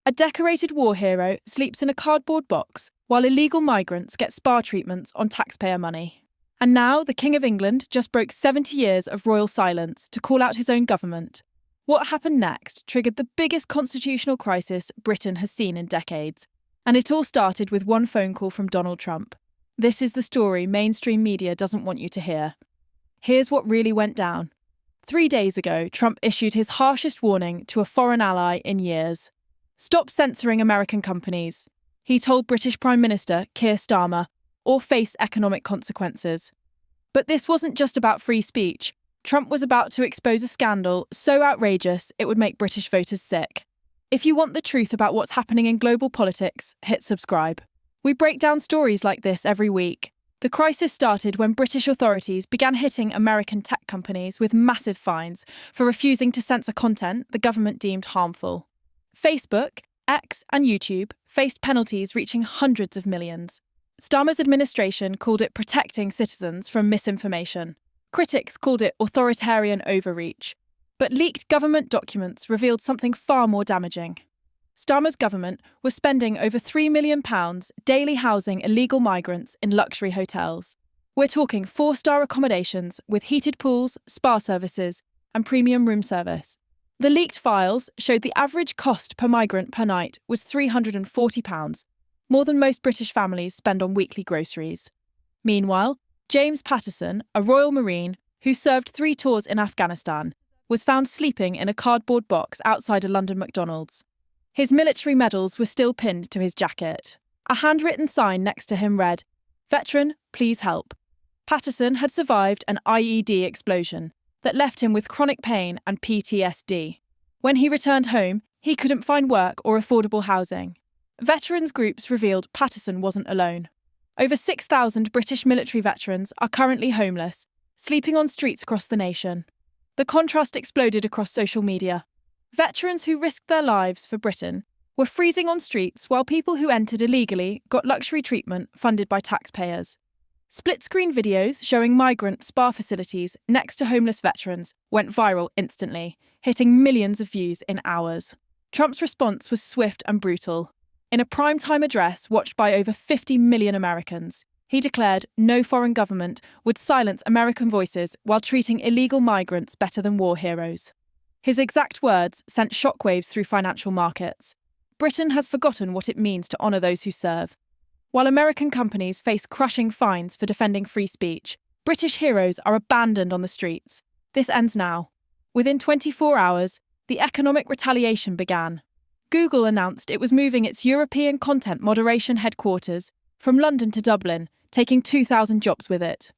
A decorated war hero sleeps in a cardboard box while illegal migrants get spa treatments on taxpayer money. And now the King of England just broke 70 years of royal silence to call out his own government. What happened next triggered the biggest constitutional crisis Britain has seen in decades. And it all started with one phone call from Donald Trump. This is the story mainstream media doesn't want you to hear. Here's what really went down. 3 days ago, Trump issued his harshest warning to a foreign ally in years. Stop censoring American companies, he told British Prime Minister Keir Starmer, or face economic consequences. But this wasn't just about free speech. Trump was about to expose a scandal so outrageous it would make British voters sick. If you want the truth about what's happening in global politics, hit subscribe. We break down stories like this every week. The crisis started when British authorities began hitting American tech companies with massive fines for refusing to censor content the government deemed harmful. Facebook, X, and YouTube faced penalties reaching hundreds of millions. Starmer's administration called it protecting citizens from misinformation. Critics called it authoritarian overreach. But leaked government documents revealed something far more damaging. Starmer's government was spending over £3 million daily housing illegal migrants in luxury hotels. We're talking 4-star accommodations with heated pools, spa services, and premium room service. The leaked files showed the average cost per migrant per night was £340, more than most British families spend on weekly groceries. Meanwhile, James Patterson, a Royal Marine who served 3 tours in Afghanistan, was found sleeping in a cardboard box outside a London McDonald's. His military medals were still pinned to his jacket. A handwritten sign next to him read, "Veteran, please help." Patterson had survived an IED explosion that left him with chronic pain and PTSD. When he returned home, he couldn't find work or affordable housing. Veterans groups revealed Patterson wasn't alone. Over 6,000 British military veterans are currently homeless, sleeping on streets across the nation. The contrast exploded across social media. Veterans who risked their lives for Britain were freezing on streets while people who entered illegally got luxury treatment funded by taxpayers. Split-screen videos showing migrant spa facilities next to homeless veterans went viral instantly, hitting millions of views in hours. Trump's response was swift and brutal. In a primetime address watched by over 50 million Americans, he declared no foreign government would silence American voices while treating illegal migrants better than war heroes. His exact words sent shockwaves through financial markets. Britain has forgotten what it means to honour those who serve. While American companies face crushing fines for defending free speech, British heroes are abandoned on the streets. This ends now. Within 24 hours, the economic retaliation began. Google announced it was moving its European content moderation headquarters from London to Dublin, taking 2,000 jobs with it.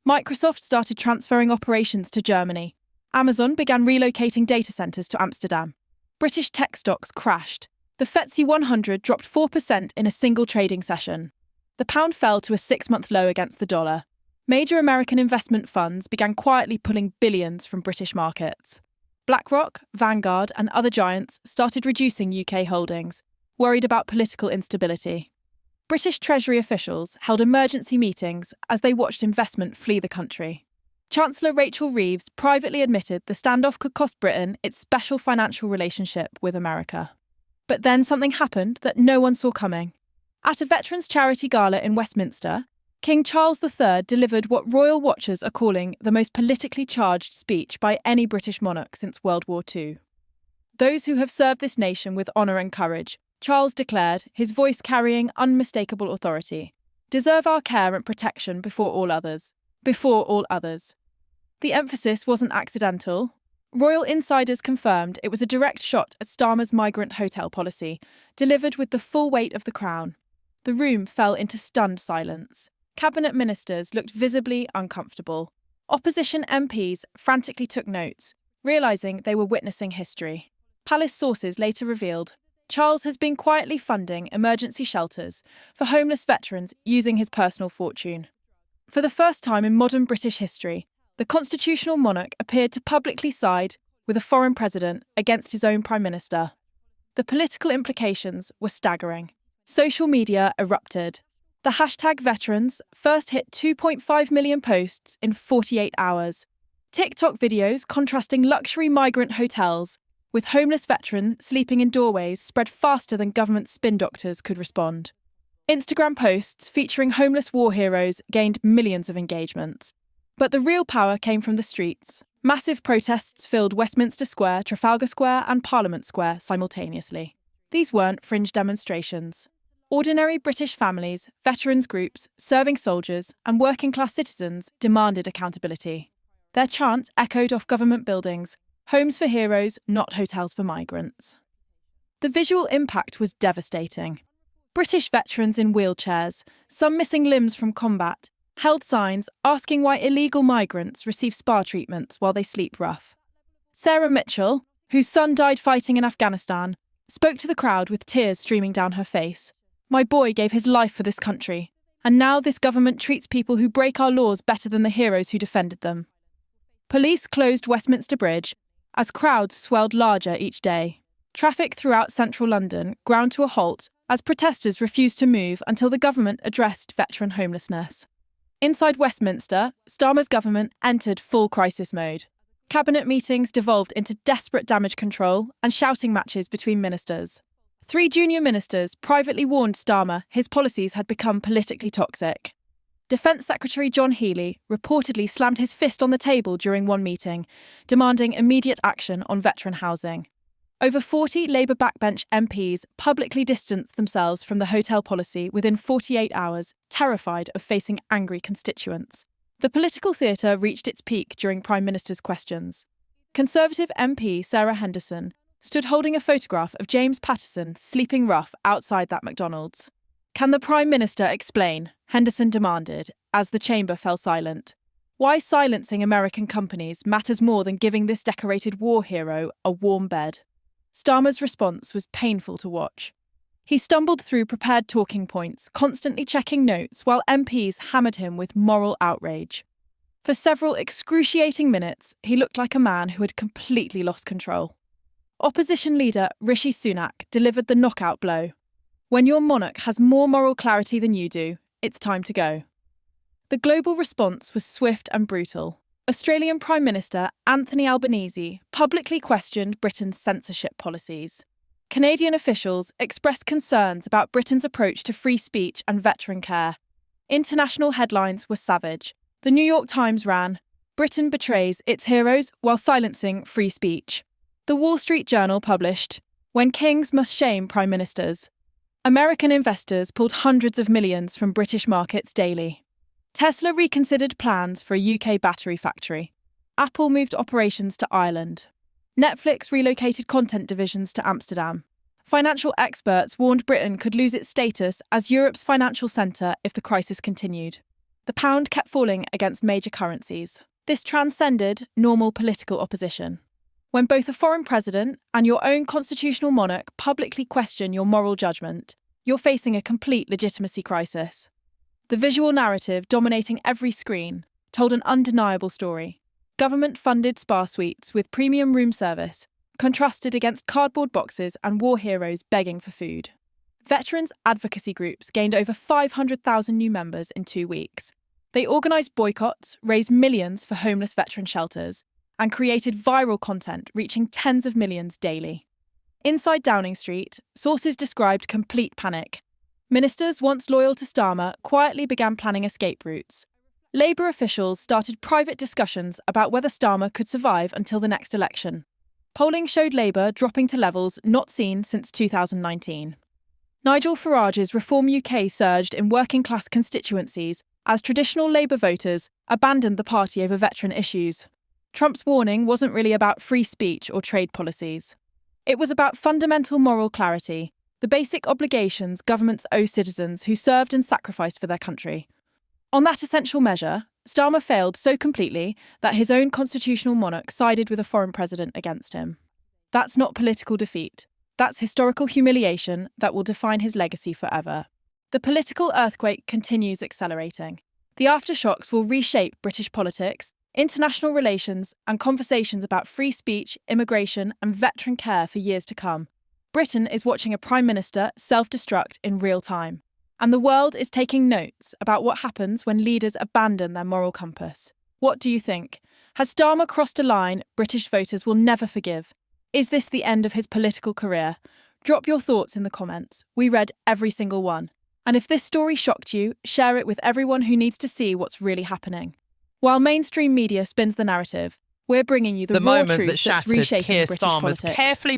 Microsoft started transferring operations to Germany. Amazon began relocating data centres to Amsterdam. British tech stocks crashed. The FTSE 100 dropped 4% in a single trading session. The pound fell to a 6-month low against the dollar. Major American investment funds began quietly pulling billions from British markets. BlackRock, Vanguard, and other giants started reducing UK holdings, worried about political instability. British Treasury officials held emergency meetings as they watched investment flee the country. Chancellor Rachel Reeves privately admitted the standoff could cost Britain its special financial relationship with America. But then something happened that no one saw coming. At a veterans' charity gala in Westminster, King Charles III delivered what royal watchers are calling the most politically charged speech by any British monarch since World War II. Those who have served this nation with honour and courage, Charles declared, his voice carrying unmistakable authority, deserve our care and protection before all others. Before all others. The emphasis wasn't accidental. Royal insiders confirmed it was a direct shot at Starmer's migrant hotel policy, delivered with the full weight of the crown. The room fell into stunned silence. Cabinet ministers looked visibly uncomfortable. Opposition MPs frantically took notes, realising they were witnessing history. Palace sources later revealed Charles has been quietly funding emergency shelters for homeless veterans using his personal fortune. For the first time in modern British history, the constitutional monarch appeared to publicly side with a foreign president against his own prime minister. The political implications were staggering. Social media erupted. The hashtag veterans first hit 2.5 million posts in 48 hours. TikTok videos contrasting luxury migrant hotels with homeless veterans sleeping in doorways spread faster than government spin doctors could respond. Instagram posts featuring homeless war heroes gained millions of engagements. But the real power came from the streets. Massive protests filled Westminster Square, Trafalgar Square, and Parliament Square simultaneously. These weren't fringe demonstrations. Ordinary British families, veterans groups, serving soldiers, and working-class citizens demanded accountability. Their chant echoed off government buildings, homes for heroes, not hotels for migrants. The visual impact was devastating. British veterans in wheelchairs, some missing limbs from combat, held signs asking why illegal migrants receive spa treatments while they sleep rough. Sarah Mitchell, whose son died fighting in Afghanistan, spoke to the crowd with tears streaming down her face. "My boy gave his life for this country, and now this government treats people who break our laws better than the heroes who defended them." Police closed Westminster Bridge as crowds swelled larger each day. Traffic throughout central London ground to a halt as protesters refused to move until the government addressed veteran homelessness. Inside Westminster, Starmer's government entered full crisis mode. Cabinet meetings devolved into desperate damage control and shouting matches between ministers. 3 junior ministers privately warned Starmer his policies had become politically toxic. Defence Secretary John Healey reportedly slammed his fist on the table during one meeting, demanding immediate action on veteran housing. Over 40 Labour backbench MPs publicly distanced themselves from the hotel policy within 48 hours, terrified of facing angry constituents. The political theatre reached its peak during Prime Minister's questions. Conservative MP Sarah Henderson stood holding a photograph of James Patterson sleeping rough outside that McDonald's. "Can the Prime Minister explain?" Henderson demanded, as the chamber fell silent. "Why silencing American companies matters more than giving this decorated war hero a warm bed." Starmer's response was painful to watch. He stumbled through prepared talking points, constantly checking notes while MPs hammered him with moral outrage. For several excruciating minutes, he looked like a man who had completely lost control. Opposition leader Rishi Sunak delivered the knockout blow. "When your monarch has more moral clarity than you do, it's time to go." The global response was swift and brutal. Australian Prime Minister Anthony Albanese publicly questioned Britain's censorship policies. Canadian officials expressed concerns about Britain's approach to free speech and veteran care. International headlines were savage. The New York Times ran, "Britain betrays its heroes while silencing free speech." The Wall Street Journal published, "When kings must shame prime ministers." American investors pulled hundreds of millions from British markets daily. Tesla reconsidered plans for a UK battery factory. Apple moved operations to Ireland. Netflix relocated content divisions to Amsterdam. Financial experts warned Britain could lose its status as Europe's financial centre if the crisis continued. The pound kept falling against major currencies. This transcended normal political opposition. When both a foreign president and your own constitutional monarch publicly question your moral judgment, you're facing a complete legitimacy crisis. The visual narrative dominating every screen told an undeniable story. Government-funded spa suites with premium room service contrasted against cardboard boxes and war heroes begging for food. Veterans advocacy groups gained over 500,000 new members in 2 weeks. They organised boycotts, raised millions for homeless veteran shelters, and created viral content reaching tens of millions daily. Inside Downing Street, sources described complete panic. Ministers once loyal to Starmer quietly began planning escape routes. Labour officials started private discussions about whether Starmer could survive until the next election. Polling showed Labour dropping to levels not seen since 2019. Nigel Farage's Reform UK surged in working-class constituencies as traditional Labour voters abandoned the party over veteran issues. Trump's warning wasn't really about free speech or trade policies. It was about fundamental moral clarity, the basic obligations governments owe citizens who served and sacrificed for their country. On that essential measure, Starmer failed so completely that his own constitutional monarch sided with a foreign president against him. That's not political defeat. That's historical humiliation that will define his legacy forever. The political earthquake continues accelerating. The aftershocks will reshape British politics, international relations, and conversations about free speech, immigration, and veteran care for years to come. Britain is watching a Prime Minister self-destruct in real time. And the world is taking notes about what happens when leaders abandon their moral compass. What do you think? Has Starmer crossed a line British voters will never forgive? Is this the end of his political career? Drop your thoughts in the comments. We read every single one. And if this story shocked you, share it with everyone who needs to see what's really happening. While mainstream media spins the narrative, we're bringing you the raw moment truth that shattered that's reshaping Keir British Starmer's politics. carefully